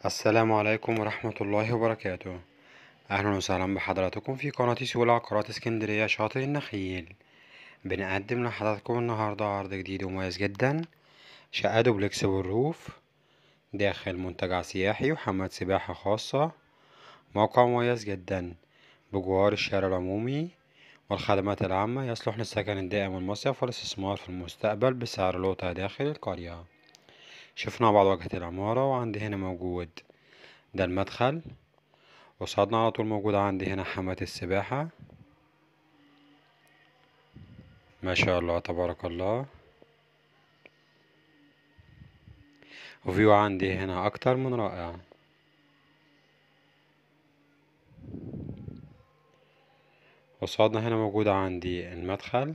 السلام عليكم ورحمة الله وبركاته. أهلا وسهلا بحضراتكم في قناة سوق العقارات اسكندرية شاطئ النخيل. بنقدم لحضراتكم النهاردة عرض جديد ومميز جدا، شقة دوبلكس بالروف داخل منتجع سياحي وحمامات سباحة خاصة. موقع مميز جدا بجوار الشارع العمومي والخدمات العامة، يصلح للسكن الدائم والمصيف والاستثمار في المستقبل بسعر لوطة داخل القرية. شفنا بعض واجهة العمارة، وعندي هنا موجود ده المدخل. قصادنا على طول موجود عندي هنا حمامة السباحة، ما شاء الله تبارك الله. وفيو عندي هنا أكتر من رائع. قصادنا هنا موجود عندي المدخل،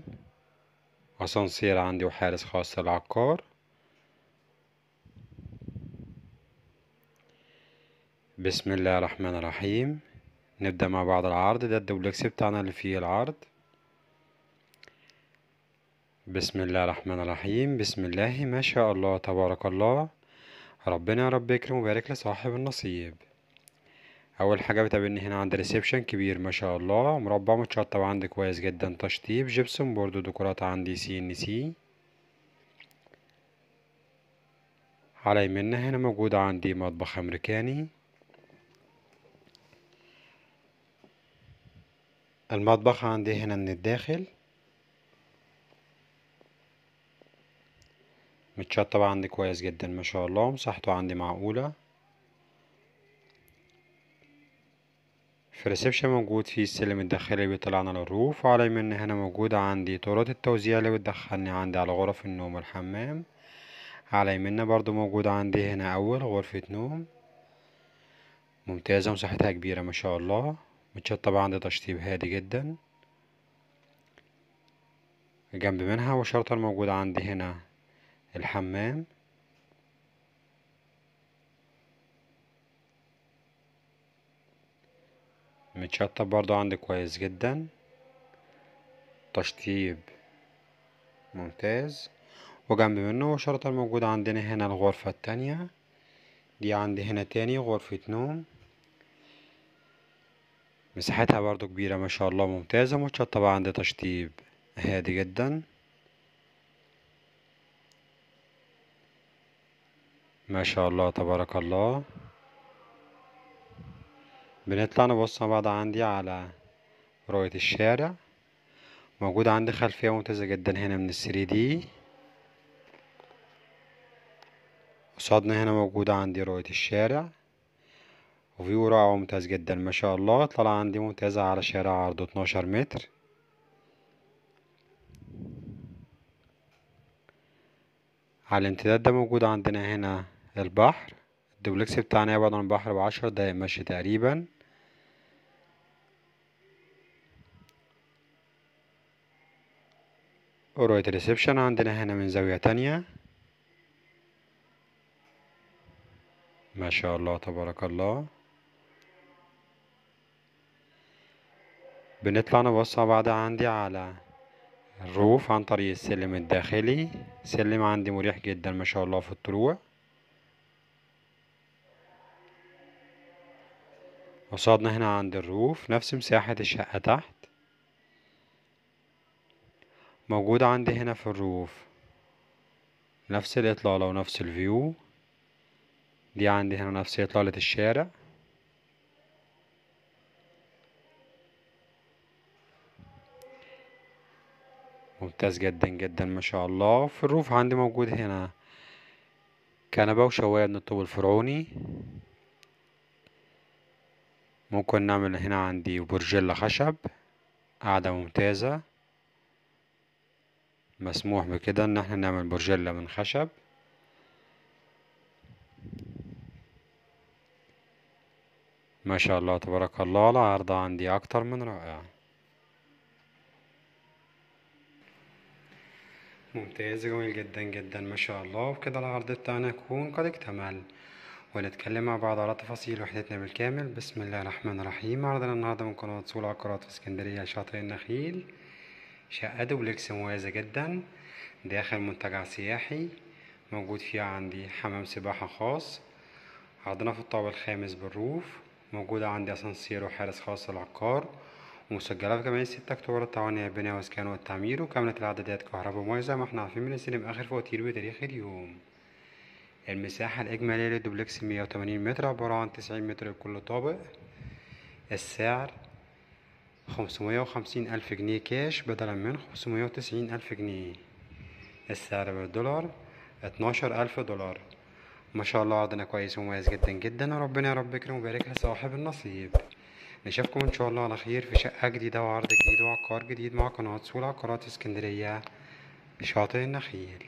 أسانسير عندي وحارس خاص للعقار. بسم الله الرحمن الرحيم. نبدأ مع بعض العرض. ده الدوبلكس بتاعنا اللي فيه العرض. بسم الله الرحمن الرحيم. بسم الله ما شاء الله تبارك الله. ربنا يا رب يكرم ويبارك لصاحب النصيب. اول حاجه بتقابلني هنا عند ريسبشن كبير ما شاء الله، مربع متشطب عندي كويس جدا، تشطيب جبسون بورد وديكورات عندي CNC. على يمنا هنا موجود عندي مطبخ امريكاني. المطبخ عندي هنا من الداخل متشطب عندي كويس جدا ما شاء الله، مساحته عندي معقوله. في الريسبشن موجود فيه السلم الداخلي اللي بيطلعنا للروف، وعلى يمنا هنا موجودة عندي طرق التوزيع اللي بتدخلني عندي على غرف النوم والحمام. على يمنا برضو موجود عندي هنا أول غرفة نوم ممتازة، مساحتها كبيرة ما شاء الله، متشطبة عندي تشطيب هادي جدا. جنب منها وشرطة موجود عندي هنا الحمام. متشطب برضو عندي كويس جدا، تشطيب ممتاز. وجنب منه وشرطة موجود عندنا هنا الغرفة التانية. دي عندي هنا تاني غرفة نوم، مساحتها برضو كبيرة ما شاء الله، ممتازة، متشطبة عندي تشطيب هادي جدا ما شاء الله تبارك الله. بنطلع نبص مع بعض عندي على رؤية الشارع. موجود عندي خلفية ممتازة جدا هنا من ال3D. قصادنا هنا موجود عندي رؤية الشارع، وفيو رائع وممتاز جدا ما شاء الله. طلع عندي ممتازة على شارع عرضه 12 متر. على الامتداد ده موجود عندنا هنا البحر. الدوبلكس بتاعنا يبعد عن البحر ب10 دقايق مشي تقريبا. رؤية الريسبشن عندنا هنا من زاوية تانية ما شاء الله تبارك الله. بنطلع نبص مع بعض عندي على الروف عن طريق السلم الداخلي. سلم عندي مريح جدا ما شاء الله في الطلوع. قصادنا هنا عند الروف نفس مساحة الشقة تحت. موجود عندي هنا في الروف نفس الإطلالة ونفس الفيو. دي عندي هنا نفس إطلالة الشارع. ممتاز جدا جدا ما شاء الله. في الروف عندي موجود هنا كنبة وشواية من الطوب الفرعوني. ممكن نعمل هنا عندي برجيلا خشب، قاعدة ممتازة. مسموح بكده ان احنا نعمل برجيلا من خشب. ما شاء الله تبارك الله. العرض عندي اكتر من رائع، ممتاز جميل جدا جدا ما شاء الله. وبكده العرض بتاعنا يكون قد اكتمل، ونتكلم مع بعض على تفاصيل وحدتنا بالكامل. بسم الله الرحمن الرحيم. عرضنا النهارده من قناة سوق العقارات في اسكندرية شاطئ النخيل، شقة دوبلكس مميزة جدا داخل منتجع سياحي. موجود فيها عندي حمام سباحة خاص، عرضنا في الطابق الخامس بالروف، موجودة عندي أسانسير وحارس خاص للعقار، ومسجلة في جمعية 6 أكتوبر التعاونية للبناء والإسكان والتعمير، وكاملة الإعدادات كهرباء ومياه زي ما احنا عارفين بنستلم آخر فواتير بتاريخ اليوم. المساحة الإجمالية للدوبلكس 180 متر، عبارة عن 90 متر لكل طابق. السعر 550,000 جنيه كاش بدلا من 590,000 جنيه. السعر بالدولار 12,000 دولار. ما شاء الله عرضنا كويس ومميز جدا جدا، وربنا يا رب يكرم ويبارك لصاحب النصيب. نشوفكم ان شاء الله على خير في شقة جديدة وعرض جديد وعقار جديد مع قناة سوق العقارات اسكندرية بشاطئ النخيل.